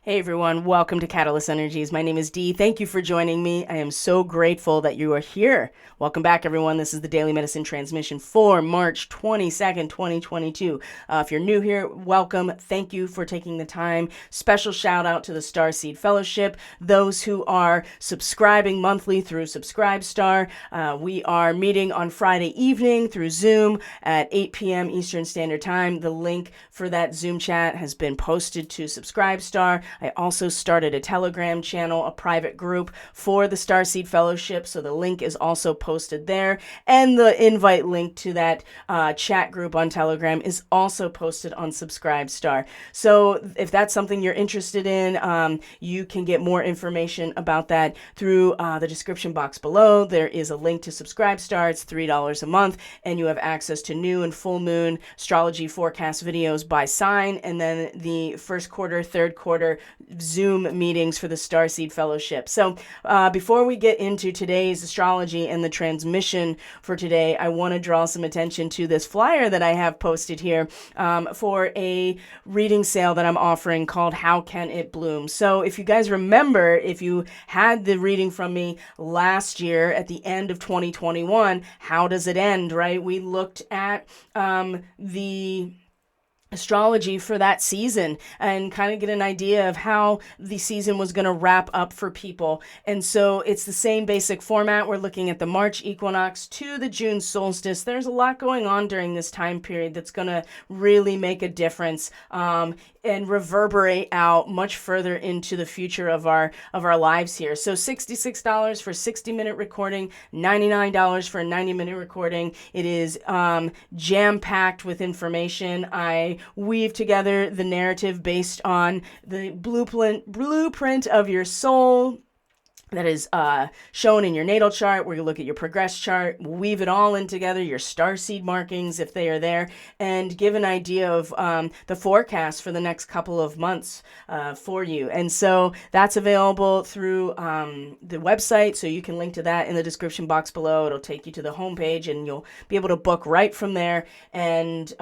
Hey everyone, welcome to Catalyst Energies. My name is Dee. Thank you for joining me. I am so grateful that you are here. Welcome back, everyone. This is the Daily Medicine Transmission for March 22nd, 2022. If you're new here, welcome. Thank you for taking the time. Special shout out to the Starseed Fellowship, those who are subscribing monthly through Subscribestar. We are meeting on Friday evening through Zoom at 8 p.m. Eastern Standard Time. The link for that Zoom chat has been posted to Subscribestar. I also started a Telegram channel, a private group for the Starseed Fellowship, so the link is also posted there. And the invite link to that chat group on Telegram is also posted on Subscribestar. So if that's something you're interested in, you can get more information about that through the description box below. There is a link to Subscribestar. It's $3 a month, and you have access to new and full moon astrology forecast videos by sign, and then the first quarter, third quarter Zoom meetings for the Starseed Fellowship. So before we get into today's astrology and the transmission for today, I want to draw some attention to this flyer that I have posted here for a reading sale that I'm offering called How Can It Bloom? So if you guys remember, if you had the reading from me last year at the end of 2021, how does it end, right? We looked at the astrology for that season and kind of get an idea of how the season was going to wrap up for people. And so it's the same basic format. We're looking at the March equinox to the June solstice. There's a lot going on during this time period that's going to really make a difference and reverberate out much further into the future of our lives here. So $66 for 60-minute recording, $99 for a 90-minute recording. It is jam-packed with information. I weave together the narrative based on the blueprint of your soul that is shown in your natal chart, where you look at your progress chart, weave it all in together, your starseed markings, if they are there, and give an idea of the forecast for the next couple of months for you. And so that's available through the website, so you can link to that in the description box below. It'll take you to the homepage, and you'll be able to book right from there and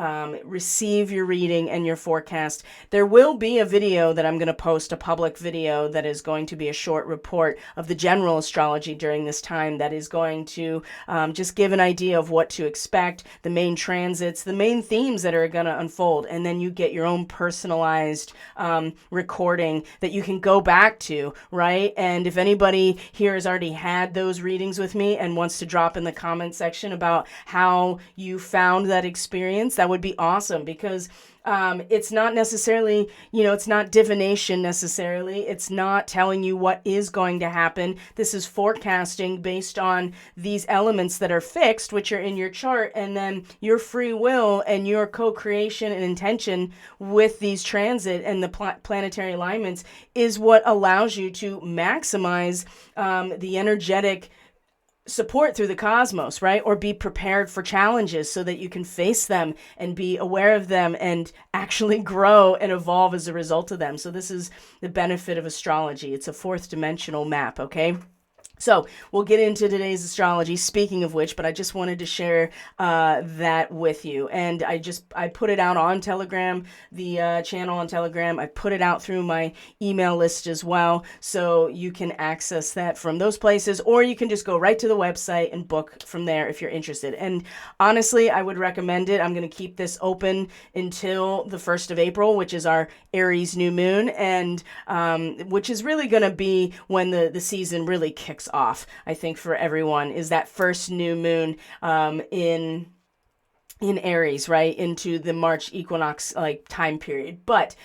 receive your reading and your forecast. There will be a video that I'm going to post, a public video that is going to be a short report of the general astrology during this time that is going to just give an idea of what to expect, the main transits, the main themes that are going to unfold, and then you get your own personalized recording that you can go back to, right? And if anybody here has already had those readings with me and wants to drop in the comment section about how you found that experience, that would be awesome, because it's not necessarily, it's not divination necessarily. It's not telling you what is going to happen. This is forecasting based on these elements that are fixed, which are in your chart, and then your free will and your co-creation and intention with these transit and the planetary alignments is what allows you to maximize the energetic support through the cosmos, right? Or be prepared for challenges so that you can face them and be aware of them and actually grow and evolve as a result of them. So this is the benefit of astrology. It's a fourth dimensional map, okay? So we'll get into today's astrology, speaking of which, but I just wanted to share that with you. And I put it out on Telegram, the channel on Telegram. I put it out through my email list as well. So you can access that from those places, or you can just go right to the website and book from there if you're interested. And honestly, I would recommend it. I'm going to keep this open until the 1st of April, which is our Aries new moon, and which is really going to be when the season really kicks off, I think, for everyone, is that first new moon in Aries, right, into the March equinox time period. But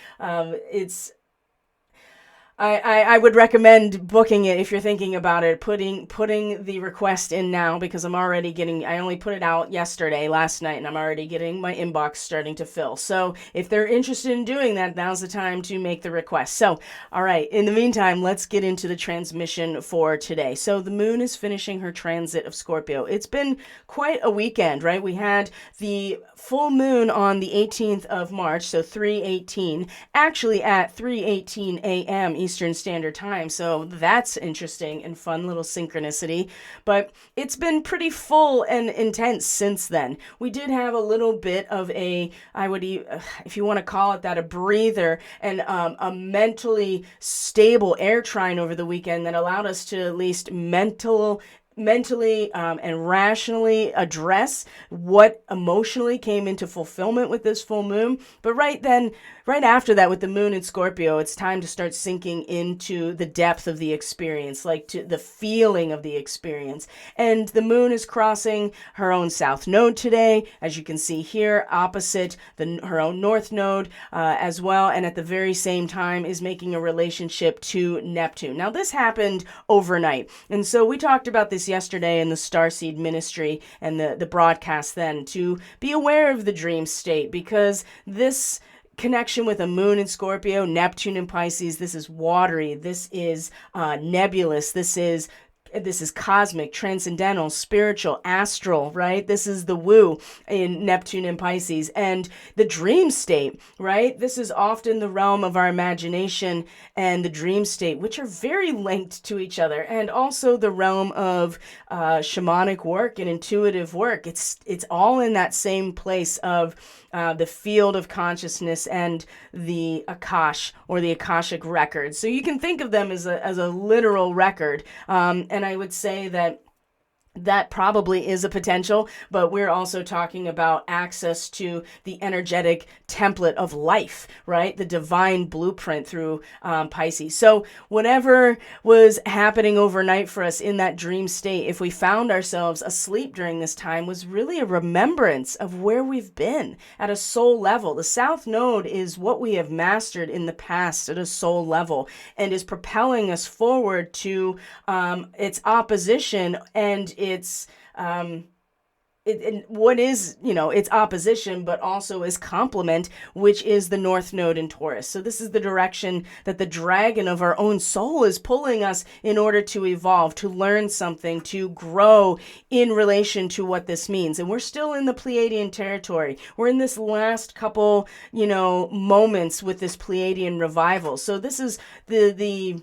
I would recommend booking it if you're thinking about it, putting the request in now, because I only put it out last night, and I'm already getting my inbox starting to fill. So if they're interested in doing that, now's the time to make the request. So, all right, in the meantime, let's get into the transmission for today. So the moon is finishing her transit of Scorpio. It's been quite a weekend, right? We had the full moon on the 18th of March, so 3:18, actually at 3:18 a.m. Eastern Standard Time. So that's interesting and fun little synchronicity. But it's been pretty full and intense since then. We did have a little bit of a, if you want to call it that, a breather and a mentally stable air trine over the weekend that allowed us to at least mentally and rationally address what emotionally came into fulfillment with this full moon. But right after that, with the moon in Scorpio, it's time to start sinking into the depth of the experience, like to the feeling of the experience. And the moon is crossing her own south node today, as you can see here, opposite her own north node as well. And at the very same time is making a relationship to Neptune. Now, this happened overnight. And so we talked about this yesterday in the Starseed ministry and the broadcast then, to be aware of the dream state, because this connection with a moon in Scorpio, Neptune in Pisces, this is watery, this is nebulous, this is cosmic, transcendental, spiritual, astral, right? This is the woo in Neptune and Pisces. And the dream state, right? This is often the realm of our imagination and the dream state, which are very linked to each other. And also the realm of shamanic work and intuitive work. It's all in that same place of the field of consciousness and the Akash, or the Akashic record. So you can think of them as a literal record. And I would say that probably is a potential, but we're also talking about access to the energetic template of life, right? The divine blueprint through Pisces. So whatever was happening overnight for us in that dream state, if we found ourselves asleep during this time, was really a remembrance of where we've been at a soul level. The South Node is what we have mastered in the past at a soul level, and is propelling us forward to its opposition and its what is, its opposition, but also its complement, which is the North Node in Taurus. So this is the direction that the dragon of our own soul is pulling us in order to evolve, to learn something, to grow in relation to what this means. And we're still in the Pleiadian territory. We're in this last couple, moments with this Pleiadian revival. So this is the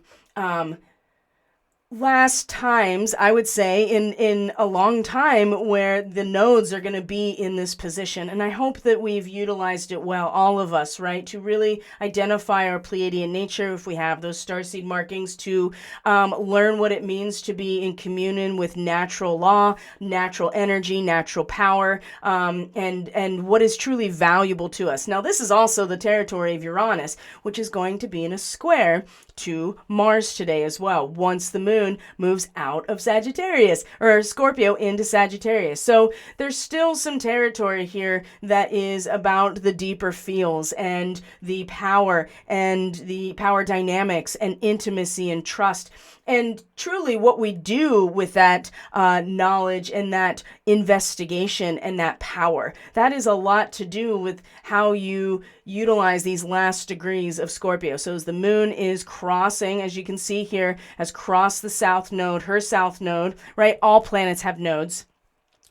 last times, I would say, in a long time where the nodes are going to be in this position. And I hope that we've utilized it well, all of us, right, to really identify our Pleiadian nature, if we have those starseed markings, to learn what it means to be in communion with natural law, natural energy, natural power, and what is truly valuable to us. Now, this is also the territory of Uranus, which is going to be in a square to Mars today as well, once the moon moves out of Sagittarius, or Scorpio, into Sagittarius. So there's still some territory here that is about the deeper feels and the power dynamics and intimacy and trust. And truly what we do with that knowledge and that investigation and that power, that is a lot to do with how you utilize these last degrees of Scorpio. So as the moon is crossing, as you can see here, has crossed the south node, her south node, right? All planets have nodes,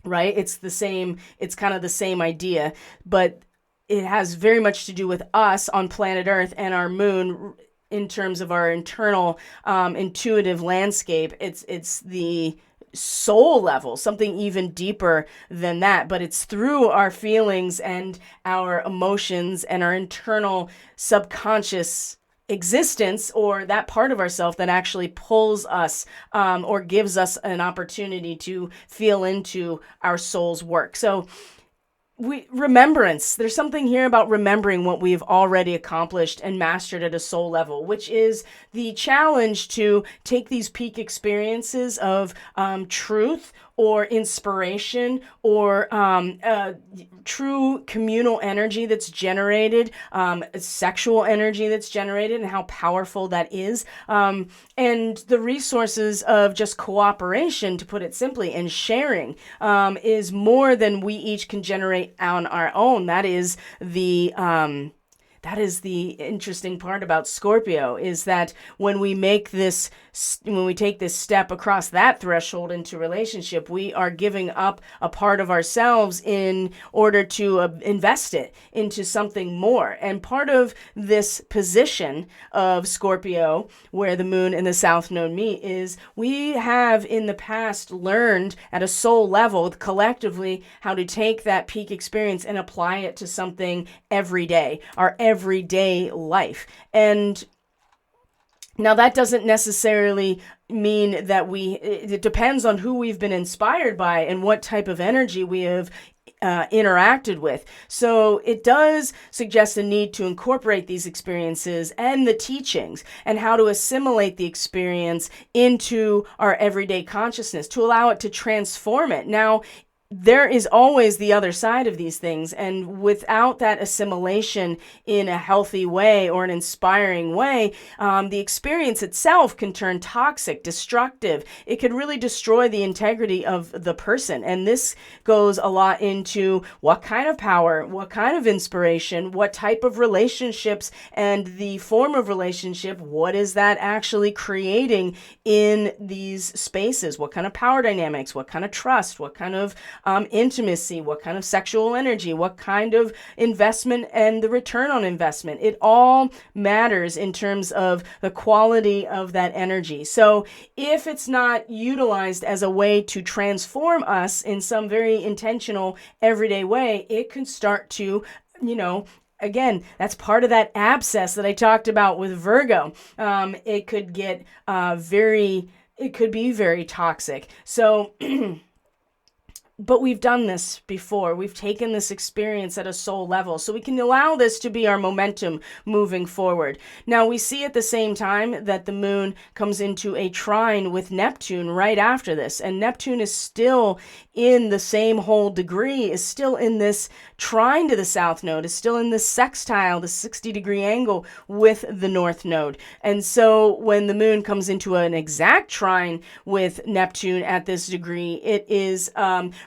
right? It's kind of the same idea, but it has very much to do with us on planet Earth and our moon in terms of our internal intuitive landscape. It's the soul level, something even deeper than that, but it's through our feelings and our emotions and our internal subconscious existence, or that part of ourself that actually pulls us or gives us an opportunity to feel into our soul's work. So remembrance. There's something here about remembering what we've already accomplished and mastered at a soul level, which is the challenge to take these peak experiences of truth or inspiration or true communal energy that's generated, sexual energy that's generated, and how powerful that is, and the resources of just cooperation, to put it simply, and sharing is more than we each can generate on our own. That is that is the interesting part about Scorpio, is that when we take this step across that threshold into relationship, we are giving up a part of ourselves in order to invest it into something more. And part of this position of Scorpio, where the moon and the south node meet, is we have in the past learned at a soul level collectively how to take that peak experience and apply it to something every day, our everyday life. And now that doesn't necessarily mean that it depends on who we've been inspired by and what type of energy we have interacted with. So it does suggest a need to incorporate these experiences and the teachings and how to assimilate the experience into our everyday consciousness to allow it to transform it. Now, there is always the other side of these things. And without that assimilation in a healthy way or an inspiring way, the experience itself can turn toxic, destructive. It could really destroy the integrity of the person. And this goes a lot into what kind of power, what kind of inspiration, what type of relationships, and the form of relationship. What is that actually creating in these spaces? What kind of power dynamics? What kind of trust? What kind of intimacy, what kind of sexual energy, what kind of investment and the return on investment. It all matters in terms of the quality of that energy. So if it's not utilized as a way to transform us in some very intentional, everyday way, it can start to, again, that's part of that abscess that I talked about with Virgo. It could get it could be very toxic. So but we've done this before. We've taken this experience at a soul level, so we can allow this to be our momentum moving forward. Now, we see at the same time that the moon comes into a trine with Neptune right after this, and Neptune is still in the same whole degree, is still in this trine to the south node, is still in this sextile, the 60-degree angle with the north node. And so when the moon comes into an exact trine with Neptune at this degree, it is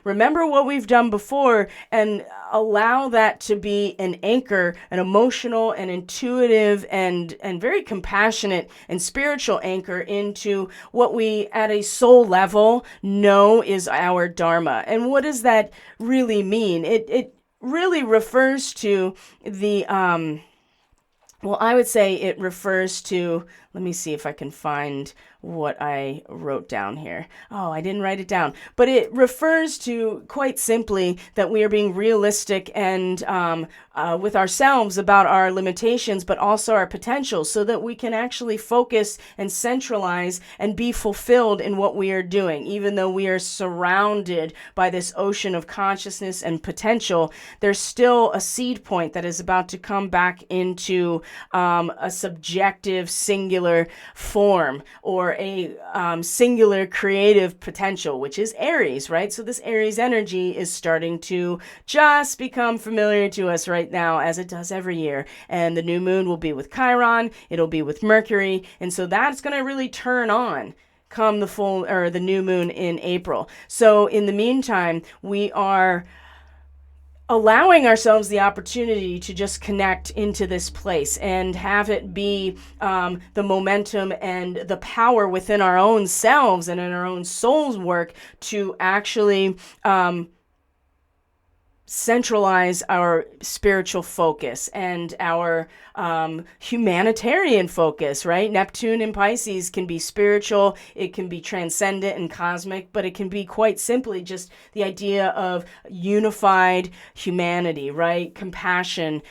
remember what we've done before and allow that to be an anchor, an emotional and intuitive and very compassionate and spiritual anchor into what we at a soul level know is our Dharma. And what does that really mean? It really refers to the, I would say it refers to, let me see if I can find what I wrote down here. Oh, I didn't write it down. But it refers to, quite simply, that we are being realistic and with ourselves about our limitations, but also our potential, so that we can actually focus and centralize and be fulfilled in what we are doing. Even though we are surrounded by this ocean of consciousness and potential, there's still a seed point that is about to come back into a subjective, singular form, or a singular creative potential, which is Aries, right? So this Aries energy is starting to just become familiar to us right now, as it does every year. And the new moon will be with Chiron, it'll be with Mercury, and so that's going to really turn on come the new moon in April. So in the meantime, we are allowing ourselves the opportunity to just connect into this place and have it be the momentum and the power within our own selves and in our own soul's work to actually centralize our spiritual focus and our humanitarian focus, right? Neptune in Pisces can be spiritual, it can be transcendent and cosmic, but it can be quite simply just the idea of unified humanity, right? Compassion,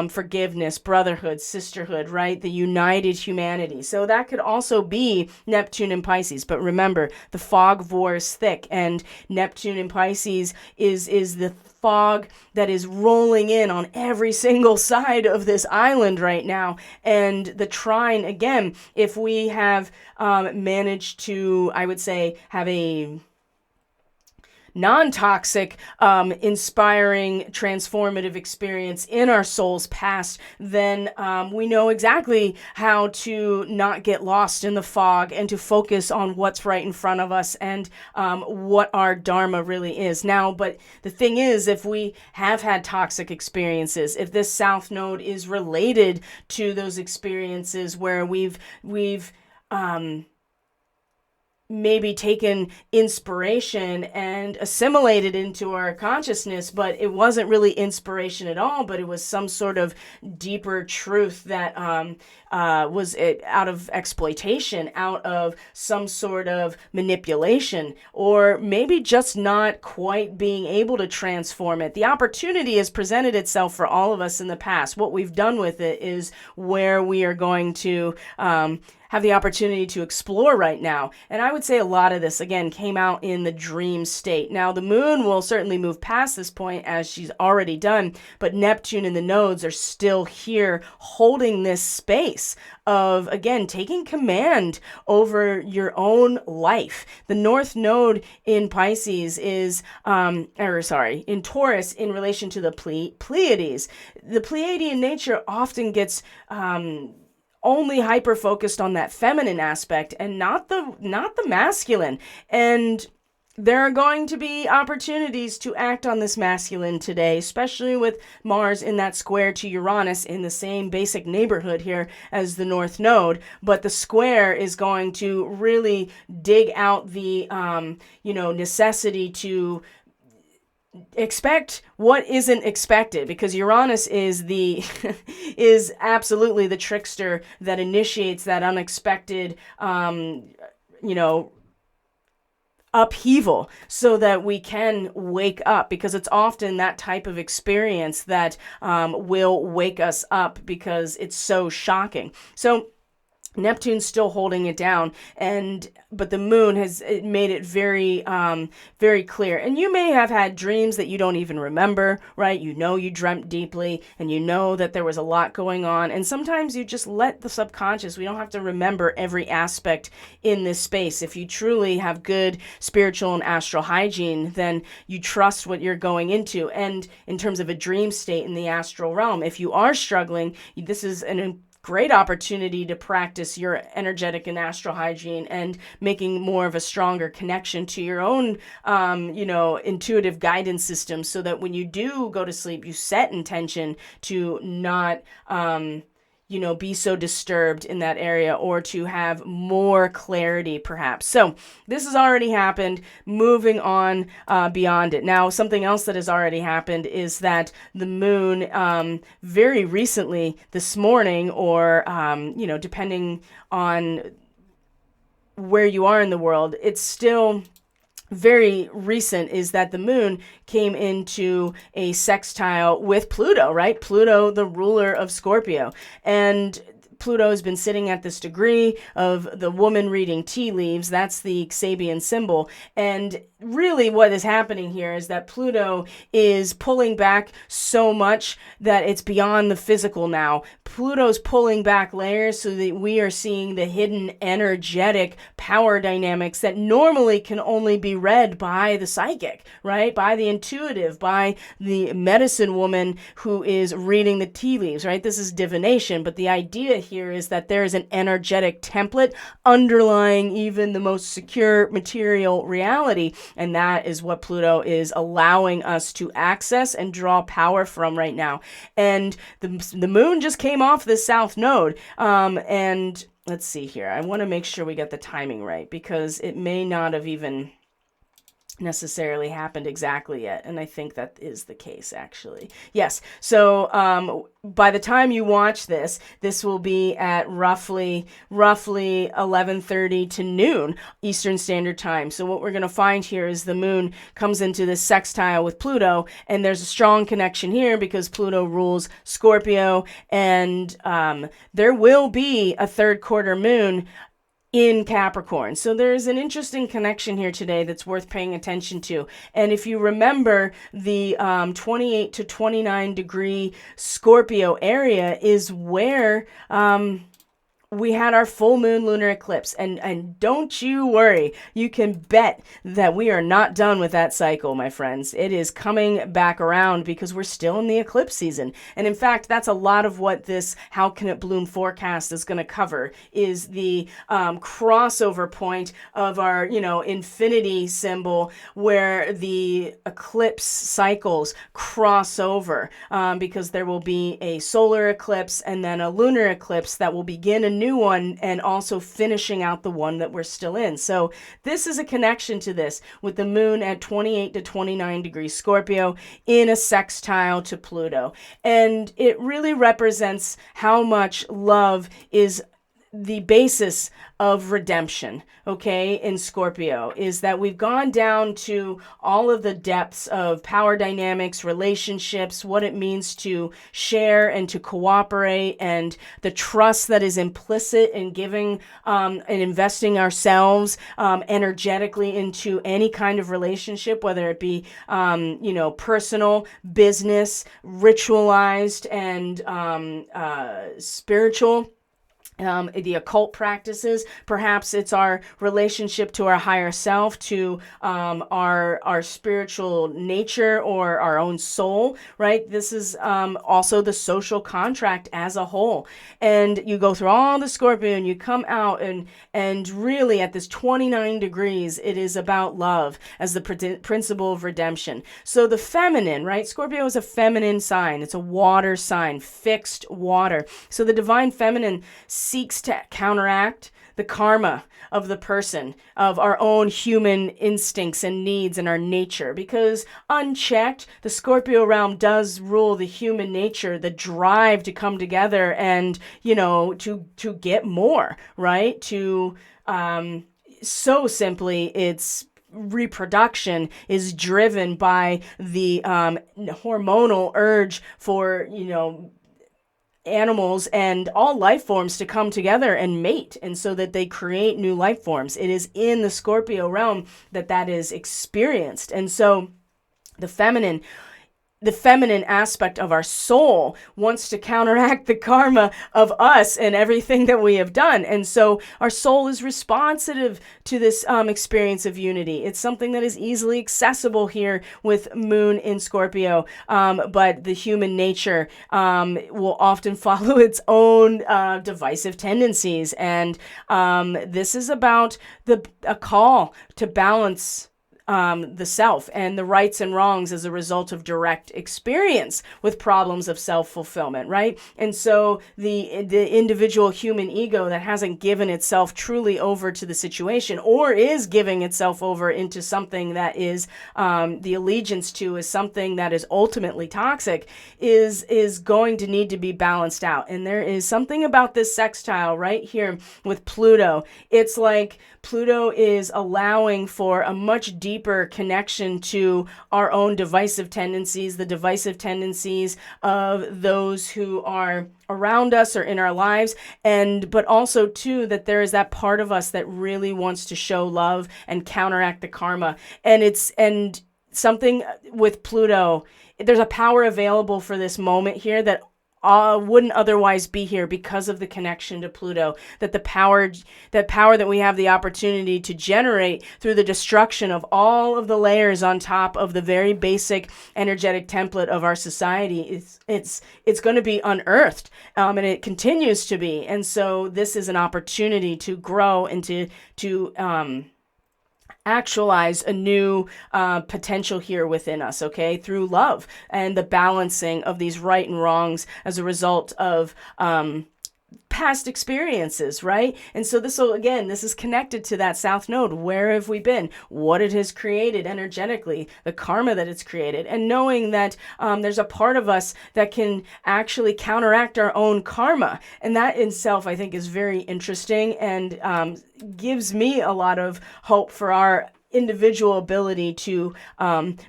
forgiveness, brotherhood, sisterhood, right? The united humanity. So that could also be Neptune in Pisces. But remember, the fog of war is thick, and Neptune in Pisces is the fog that is rolling in on every single side of this island right now. And the trine, again, if we have managed to, I would say, have a non-toxic, inspiring, transformative experience in our soul's past, then we know exactly how to not get lost in the fog and to focus on what's right in front of us and what our dharma really is. Now, but the thing is, if we have had toxic experiences, if this South Node is related to those experiences where we've maybe taken inspiration and assimilated into our consciousness, but it wasn't really inspiration at all, but it was some sort of deeper truth that was out of exploitation, out of some sort of manipulation, or maybe just not quite being able to transform it. The opportunity has presented itself for all of us in the past. What we've done with it is where we are going to have the opportunity to explore right now. And I would say a lot of this, again, came out in the dream state. Now, the moon will certainly move past this point as she's already done, but Neptune and the nodes are still here holding this space of, again, taking command over your own life. The North Node in Pisces is, in Taurus in relation to the Pleiades. The Pleiadian nature often gets only hyper focused on that feminine aspect and not the masculine. And there are going to be opportunities to act on this masculine today, especially with Mars in that square to Uranus in the same basic neighborhood here as the North Node. But the square is going to really dig out the, necessity to expect what isn't expected, because Uranus is is absolutely the trickster that initiates that unexpected upheaval so that we can wake up, because it's often that type of experience that will wake us up because it's so shocking. So Neptune's still holding it down, but the moon has made it very, very clear. And you may have had dreams that you don't even remember, right? You know you dreamt deeply, and you know that there was a lot going on. And sometimes you just let the subconscious. We don't have to remember every aspect in this space. If you truly have good spiritual and astral hygiene, then you trust what you're going into. And in terms of a dream state in the astral realm, if you are struggling, this is an great opportunity to practice your energetic and astral hygiene and making more of a stronger connection to your own, intuitive guidance system, so that when you do go to sleep, you set intention to not, be so disturbed in that area, or to have more clarity perhaps. So this has already happened. Moving on beyond it. Now, something else that has already happened is that the moon very recently this morning, or, depending on where you are in the world, it's still very recent, is that the moon came into a sextile with Pluto, right? Pluto, the ruler of Scorpio. And Pluto has been sitting at this degree of the woman reading tea leaves. That's the Sabian symbol. And really what is happening here is that Pluto is pulling back so much that it's beyond the physical now. Pluto's pulling back layers so that we are seeing the hidden energetic power dynamics that normally can only be read by the psychic, right? By the intuitive, by the medicine woman who is reading the tea leaves, right? This is divination, but the idea here is that there is an energetic template underlying even the most secure material reality. And that is what Pluto is allowing us to access and draw power from right now. And the moon just came off the South Node. And let's see here. I want to make sure we get the timing right, because it may not have even necessarily happened exactly yet. And I think that is the case, actually. Yes. So by the time you watch this will be at roughly 11:30 to noon Eastern Standard Time. So what we're going to find here is the moon comes into this sextile with Pluto, and there's a strong connection here because Pluto rules Scorpio, and there will be a third quarter moon in Capricorn. So there's an interesting connection here today that's worth paying attention to. And if you remember, the 28 to 29 degree Scorpio area is where we had our full moon lunar eclipse, and don't you worry, you can bet that we are not done with that cycle, my friends. It is coming back around because we're still in the eclipse season. And in fact, that's a lot of what this How Can It Bloom forecast is going to cover, is the crossover point of our, infinity symbol, where the eclipse cycles cross over, because there will be a solar eclipse and then a lunar eclipse that will begin a new one, and also finishing out the one that we're still in. So this is a connection to this, with the moon at 28 to 29 degrees Scorpio in a sextile to Pluto. And it really represents how much love is the basis of redemption, okay, in Scorpio, is that we've gone down to all of the depths of power dynamics, relationships, what it means to share and to cooperate, and the trust that is implicit in giving and investing ourselves energetically into any kind of relationship, whether it be, personal, business, ritualized, and spiritual. The occult practices, perhaps it's our relationship to our higher self, to our spiritual nature, or our own soul, right? This is also the social contract as a whole. And you go through all the Scorpio and you come out, and really at this 29 degrees, it is about love as the principle of redemption. So the feminine, right? Scorpio is a feminine sign. It's a water sign, fixed water. So the divine feminine seeks to counteract the karma of the person, of our own human instincts and needs and our nature, because unchecked, the Scorpio realm does rule the human nature, the drive to come together and, to get more, right? So simply, it's reproduction is driven by the hormonal urge for, animals and all life forms to come together and mate, and so that they create new life forms. It is in the Scorpio realm that is experienced. And so the feminine aspect of our soul wants to counteract the karma of us and everything that we have done. And so our soul is responsive to this experience of unity. It's something that is easily accessible here with moon in Scorpio. But the human nature will often follow its own divisive tendencies. And this is about a call to balance the self and the rights and wrongs as a result of direct experience with problems of self-fulfillment, right? And so the individual human ego that hasn't given itself truly over to the situation, or is giving itself over into something that is the allegiance to is something that is ultimately toxic, is going to need to be balanced out. And there is something about this sextile right here with Pluto. It's like Pluto is allowing for a much deeper connection to our own divisive tendencies, the divisive tendencies of those who are around us or in our lives, but also too that there is that part of us that really wants to show love and counteract the karma. And something with Pluto, there's a power available for this moment here that wouldn't otherwise be here because of the connection to Pluto, that power that we have the opportunity to generate through the destruction of all of the layers on top of the very basic energetic template of our society, it's going to be unearthed, and it continues to be. And so this is an opportunity to grow and to actualize a new potential here within us, okay, through love and the balancing of these right and wrongs as a result of past experiences, right? And so this is connected to that South Node. Where have we been? What it has created energetically, the karma that it's created, and knowing that there's a part of us that can actually counteract our own karma. And that in itself, I think, is very interesting and gives me a lot of hope for our individual ability to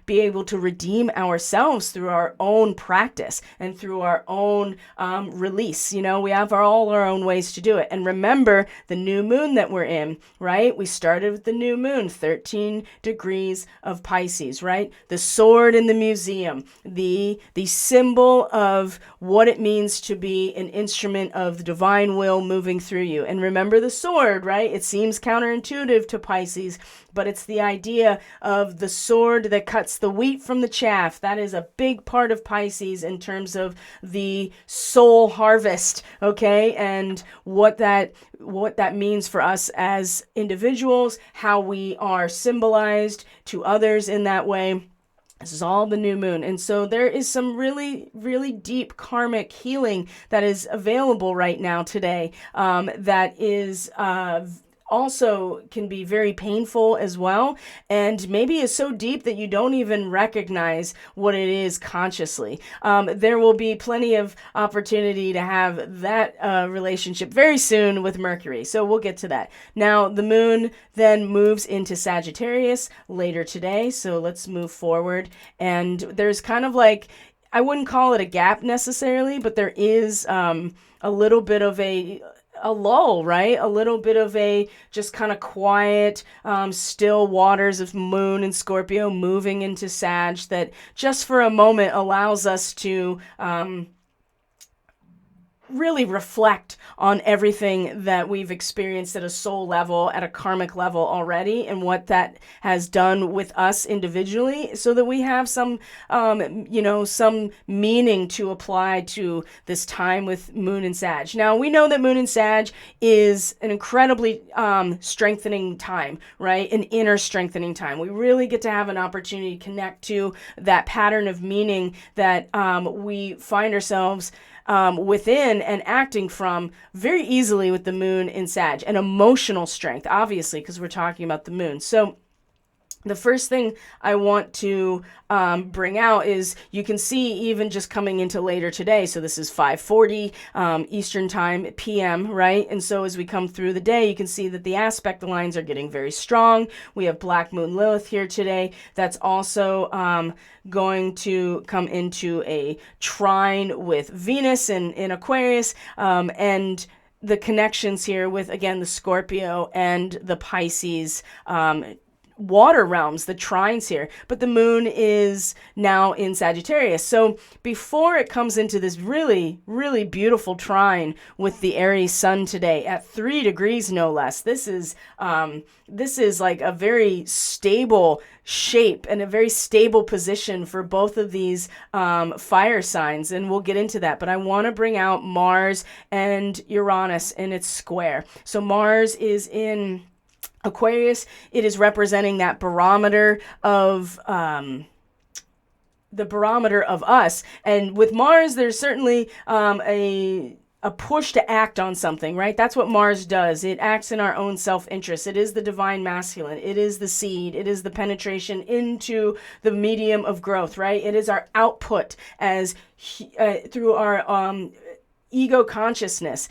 be able to redeem ourselves through our own practice and through our own release. We have all our own ways to do it. And remember the new moon that we're in, right? We started with the new moon, 13 degrees of Pisces, right? The sword in the museum, the symbol of what it means to be an instrument of the divine will moving through you. And remember the sword, right? It seems counterintuitive to Pisces, but it's the idea of the sword that cuts the wheat from the chaff. That is a big part of Pisces in terms of the soul harvest, okay? And what that means for us as individuals, how we are symbolized to others in that way. This is all the new moon. And so there is some really, really deep karmic healing that is available right now today, that is also can be very painful as well, and maybe is so deep that you don't even recognize what it is consciously. There will be plenty of opportunity to have that relationship very soon with Mercury, so we'll get to that. Now, the moon then moves into Sagittarius later today, so let's move forward, and there's kind of like, I wouldn't call it a gap necessarily, but there is a little bit of a lull, right? A little bit of a just kind of quiet, still waters of moon and Scorpio moving into Sag that just for a moment allows us to really reflect on everything that we've experienced at a soul level, at a karmic level already, and what that has done with us individually, so that we have some, some meaning to apply to this time with Moon and Sag. Now, we know that Moon and Sag is an incredibly strengthening time, right? An inner strengthening time. We really get to have an opportunity to connect to that pattern of meaning that we find ourselves within and acting from very easily with the moon in Sag. And emotional strength, obviously, because we're talking about the moon. So the first thing I want to bring out is you can see even just coming into later today. So this is 5:40 Eastern time PM, right? And so as we come through the day, you can see that the aspect lines are getting very strong. We have Black Moon Lilith here today. That's also going to come into a trine with Venus in Aquarius, and the connections here with, again, the Scorpio and the Pisces water realms, the trines here, but the moon is now in Sagittarius. So before it comes into this really, really beautiful trine with the Aries sun today at 3 degrees, no less, this is like a very stable shape and a very stable position for both of these fire signs, and we'll get into that. But I want to bring out Mars and Uranus in its square. So Mars is in Aquarius. It is representing that barometer of the barometer of us. And with Mars, there's certainly a push to act on something, right? That's what Mars does. It acts in our own self-interest. It is the divine masculine. It is the seed. It is the penetration into the medium of growth, right? It is our output as through our ego consciousness,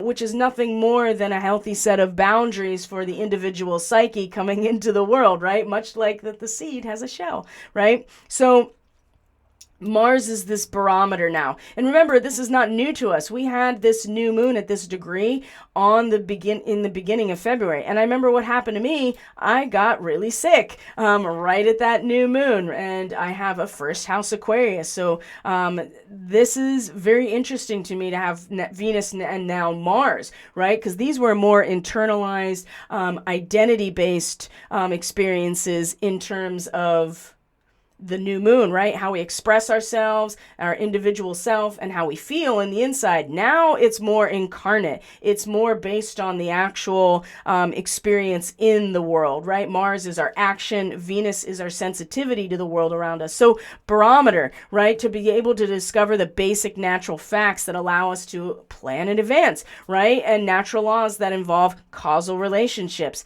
which is nothing more than a healthy set of boundaries for the individual psyche coming into the world, right? Much like that the seed has a shell, right? So Mars is this barometer now. And remember, this is not new to us. We had this new moon at this degree in the beginning of February. And I remember what happened to me. I got really sick right at that new moon. And I have a first house Aquarius. So this is very interesting to me to have Venus and now Mars, right? Because these were more internalized, identity-based experiences in terms of the new moon, right? How we express ourselves, our individual self, and how we feel in the inside. Now it's more incarnate. It's more based on the actual experience in the world, right? Mars is our action. Venus is our sensitivity to the world around us. So barometer, right? To be able to discover the basic natural facts that allow us to plan in advance, right? And natural laws that involve causal relationships.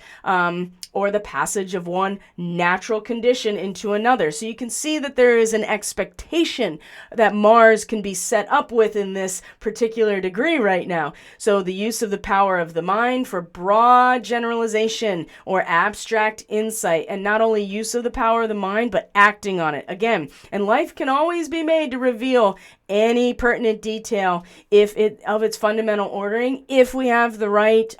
or the passage of one natural condition into another. So you can see that there is an expectation that Mars can be set up with in this particular degree right now. So the use of the power of the mind for broad generalization or abstract insight, and not only use of the power of the mind, but acting on it. Again, and life can always be made to reveal any pertinent detail of its fundamental ordering if we have the right,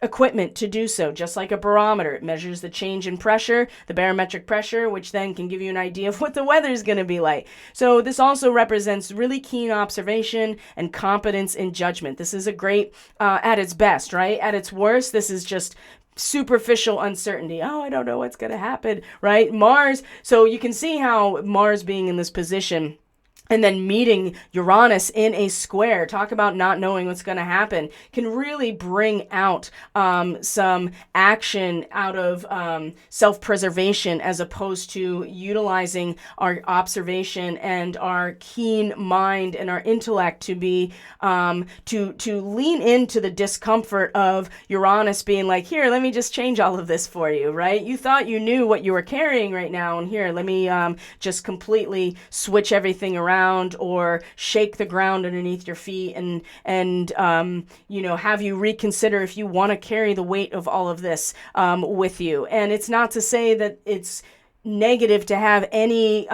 equipment to do so. Just like a barometer, it measures the change in pressure, the barometric pressure, which then can give you an idea of what the weather is going to be like. So this also represents really keen observation and competence in judgment. This is a great, at its best, right? At its worst, this is just superficial uncertainty. Oh, I don't know what's going to happen, right? Mars. So you can see how Mars being in this position and then meeting Uranus in a square, talk about not knowing what's going to happen, can really bring out some action out of self-preservation, as opposed to utilizing our observation and our keen mind and our intellect to be to lean into the discomfort of Uranus being like, here, let me just change all of this for you, right? You thought you knew what you were carrying right now, and here, let me just completely switch everything around, or shake the ground underneath your feet, and have you reconsider if you want to carry the weight of all of this with you. And it's not to say that it's negative to have any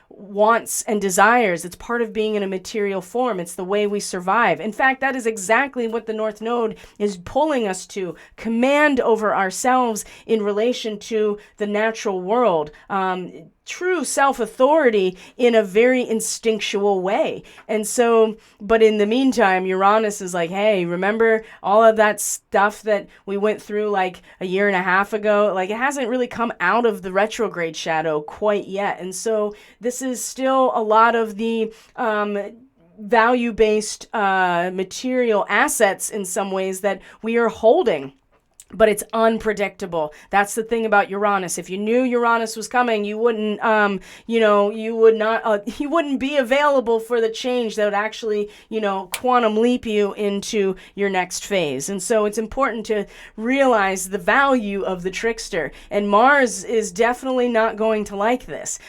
wants and desires. It's part of being in a material form. It's the way we survive. In fact, that is exactly what the North Node is pulling us to: command over ourselves in relation to the natural world. True self-authority in a very instinctual way. And so, but in the meantime, Uranus is like, hey, remember all of that stuff that we went through like a year and a half ago? Like, it hasn't really come out of the retrograde shadow quite yet. And so this is still a lot of the value-based material assets in some ways that we are holding. But it's unpredictable. That's the thing about Uranus. If you knew Uranus was coming, you wouldn't, he wouldn't be available for the change that would actually, quantum leap you into your next phase. And so it's important to realize the value of the trickster. And Mars is definitely not going to like this,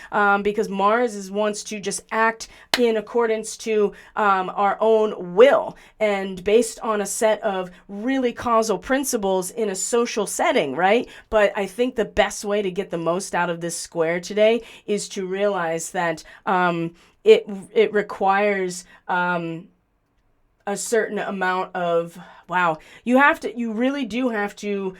because Mars wants to just act in accordance to our own will, and based on a set of really causal principles in a social setting, right? But I think the best way to get the most out of this square today is to realize that it requires a certain amount of, you really do have to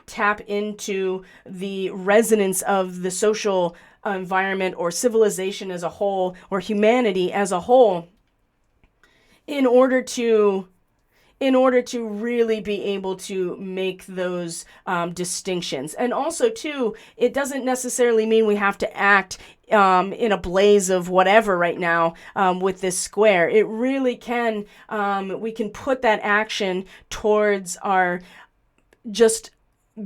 tap into the resonance of the social environment or civilization as a whole, or humanity as a whole, in order to really be able to make those distinctions. And also, too, it doesn't necessarily mean we have to act in a blaze of whatever right now with this square. It really can, we can put that action towards our just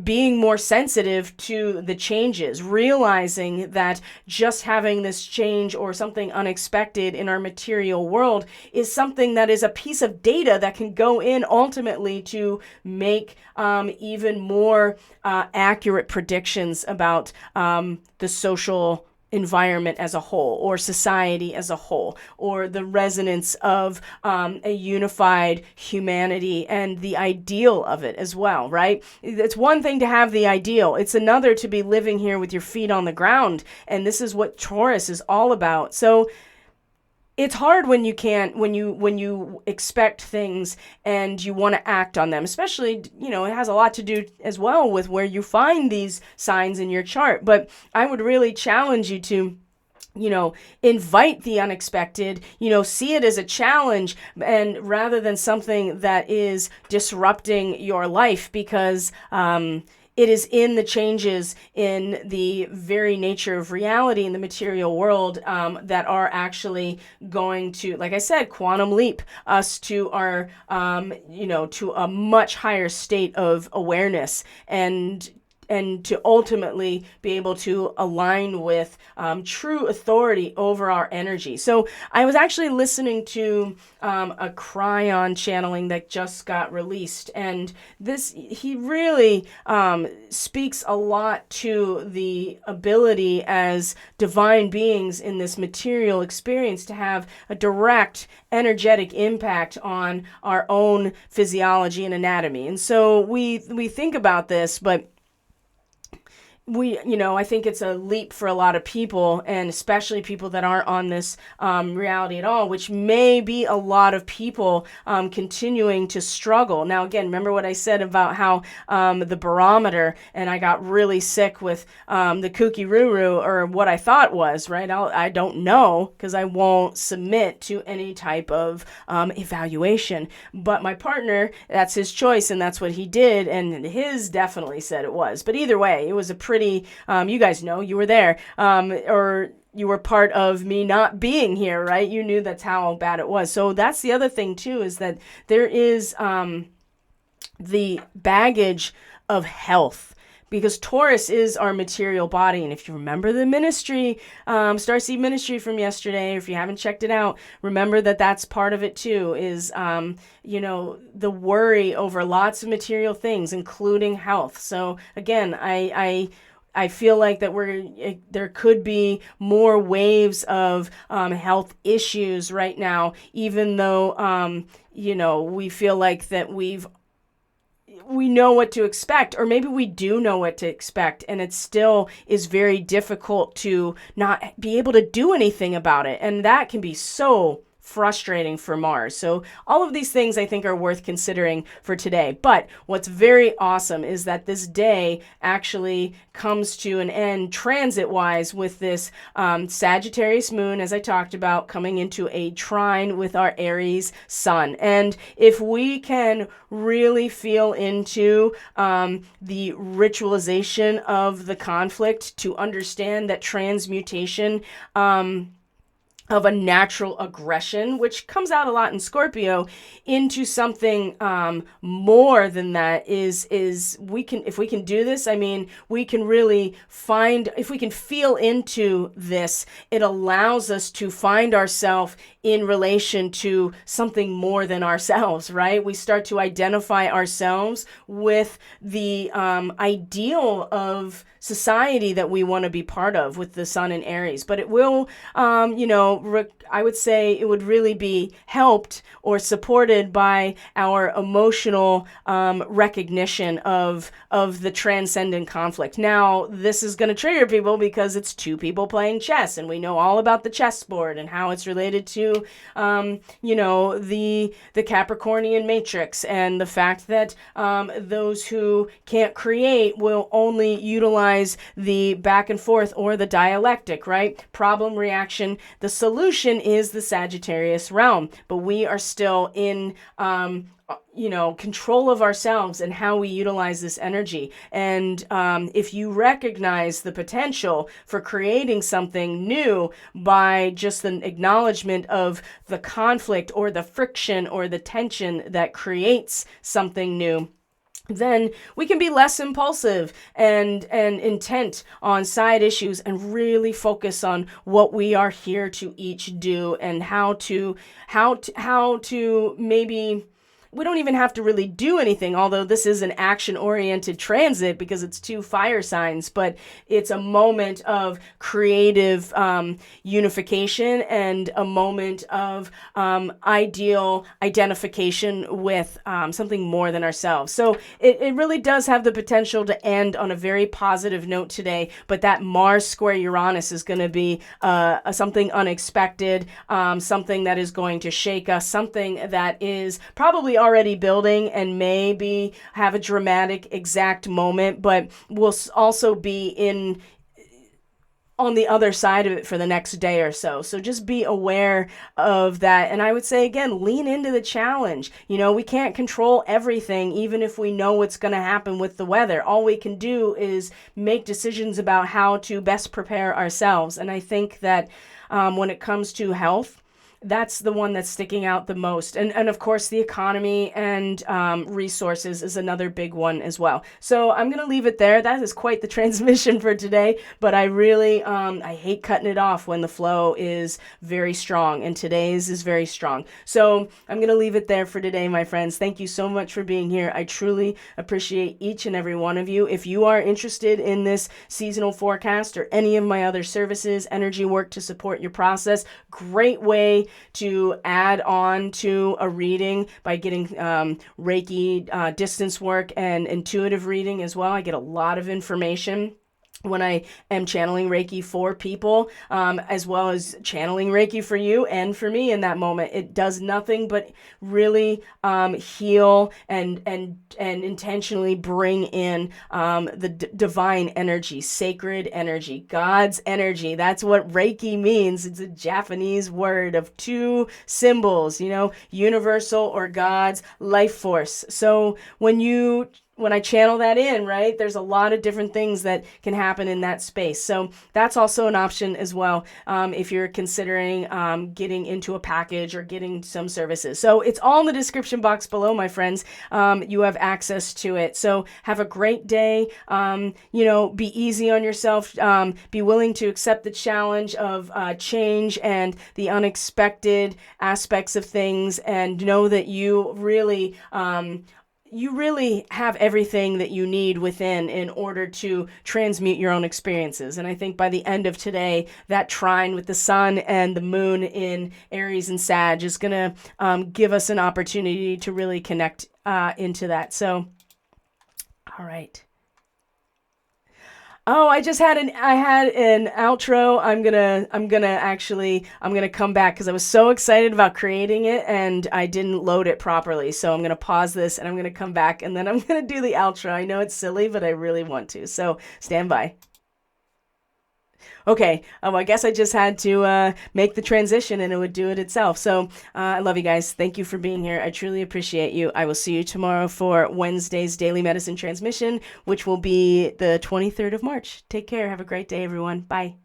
being more sensitive to the changes, realizing that just having this change or something unexpected in our material world is something that is a piece of data that can go in ultimately to make even more accurate predictions about the social environment as a whole, or society as a whole, or the resonance of a unified humanity and the ideal of it as well, right? It's one thing to have the ideal. It's another to be living here with your feet on the ground. And this is what Taurus is all about. So it's hard when you can't, when you expect things and you want to act on them, especially, it has a lot to do as well with where you find these signs in your chart. But I would really challenge you to, invite the unexpected, see it as a challenge, and rather than something that is disrupting your life, because, it is in the changes in the very nature of reality in the material world that are actually going to, like I said, quantum leap us to our, to a much higher state of awareness. And to ultimately be able to align with true authority over our energy. So I was actually listening to a Cryon channeling that just got released, and he really speaks a lot to the ability as divine beings in this material experience to have a direct energetic impact on our own physiology and anatomy. And so we think about this, but I think it's a leap for a lot of people, and especially people that aren't on this reality at all, which may be a lot of people continuing to struggle. Now, again, remember what I said about how the barometer, and I got really sick with the kooky roo-roo, or what I thought was, right? I don't know, because I won't submit to any type of evaluation. But my partner, that's his choice, and that's what he did, and his definitely said it was. But either way, it was a pretty, you guys know, you were there, or you were part of me not being here, right? You knew that's how bad it was. So that's the other thing too, is that there is the baggage of health. Because Taurus is our material body. And if you remember the ministry, Starseed ministry from yesterday, or if you haven't checked it out, remember that that's part of it too, is, the worry over lots of material things, including health. So again, I feel like that there could be more waves of health issues right now, even though, we feel like that we know what to expect, or maybe we do know what to expect, and it still is very difficult to not be able to do anything about it. And that can be so frustrating for Mars. So all of these things I think are worth considering for today. But what's very awesome is that this day actually comes to an end transit-wise with this Sagittarius moon, as I talked about, coming into a trine with our Aries sun. And if we can really feel into the ritualization of the conflict to understand that transmutation of a natural aggression, which comes out a lot in Scorpio, into something more than that, is if we can do this, I mean, we can really find, if we can feel into this, it allows us to find ourselves in relation to something more than ourselves, right? We start to identify ourselves with the ideal of society that we want to be part of with the sun in Aries. But it will, I would say it would really be helped or supported by our emotional recognition of the transcendent conflict. Now, this is going to trigger people because it's two people playing chess, and we know all about the chessboard and how it's related to, the Capricornian matrix, and the fact that those who can't create will only utilize the back and forth or the dialectic, right? Problem, reaction. The solution is the Sagittarius realm, but we are still in control of ourselves and how we utilize this energy. And if you recognize the potential for creating something new by just the acknowledgement of the conflict or the friction or the tension that creates something new, then we can be less impulsive and intent on side issues and really focus on what we are here to each do, and how to maybe, we don't even have to really do anything, although this is an action-oriented transit because it's two fire signs, but it's a moment of creative unification and a moment of ideal identification with something more than ourselves. So it really does have the potential to end on a very positive note today, but that Mars square Uranus is going to be something unexpected, something that is going to shake us, something that is probably already building and maybe have a dramatic exact moment, but will also be on the other side of it for the next day or so. So just be aware of that. And I would say, again, lean into the challenge. We can't control everything, even if we know what's going to happen with the weather. All we can do is make decisions about how to best prepare ourselves. And I think that when it comes to health, that's the one that's sticking out the most. And of course, the economy and resources is another big one as well. So I'm going to leave it there. That is quite the transmission for today, but I really, I hate cutting it off when the flow is very strong, and today's is very strong. So I'm going to leave it there for today, my friends. Thank you so much for being here. I truly appreciate each and every one of you. If you are interested in this seasonal forecast or any of my other services, energy work to support your process, great way to add on to a reading by getting Reiki distance work and intuitive reading as well. I get a lot of information when I am channeling Reiki for people, as well as channeling Reiki for you and for me in that moment. It does nothing but really heal and intentionally bring in the divine energy, sacred energy, God's energy. That's what Reiki means. It's a Japanese word of two symbols, universal or God's life force. So when I channel that in, right, there's a lot of different things that can happen in that space. So that's also an option as well if you're considering getting into a package or getting some services. So it's all in the description box below, my friends. You have access to it. So have a great day. Be easy on yourself. Be willing to accept the challenge of change and the unexpected aspects of things, and know that you really have everything that you need within in order to transmute your own experiences. And I think by the end of today, that trine with the sun and the moon in Aries and Sag is going to give us an opportunity to really connect into that. So, all right. Oh, I had an outro. I'm gonna come back because I was so excited about creating it and I didn't load it properly. So I'm gonna pause this and I'm gonna come back and then I'm gonna do the outro. I know it's silly, but I really want to. So stand by. Okay, I guess I just had to make the transition and it would do it itself. So I love you guys. Thank you for being here. I truly appreciate you. I will see you tomorrow for Wednesday's Daily Medicine transmission, which will be the 23rd of March. Take care. Have a great day, everyone. Bye.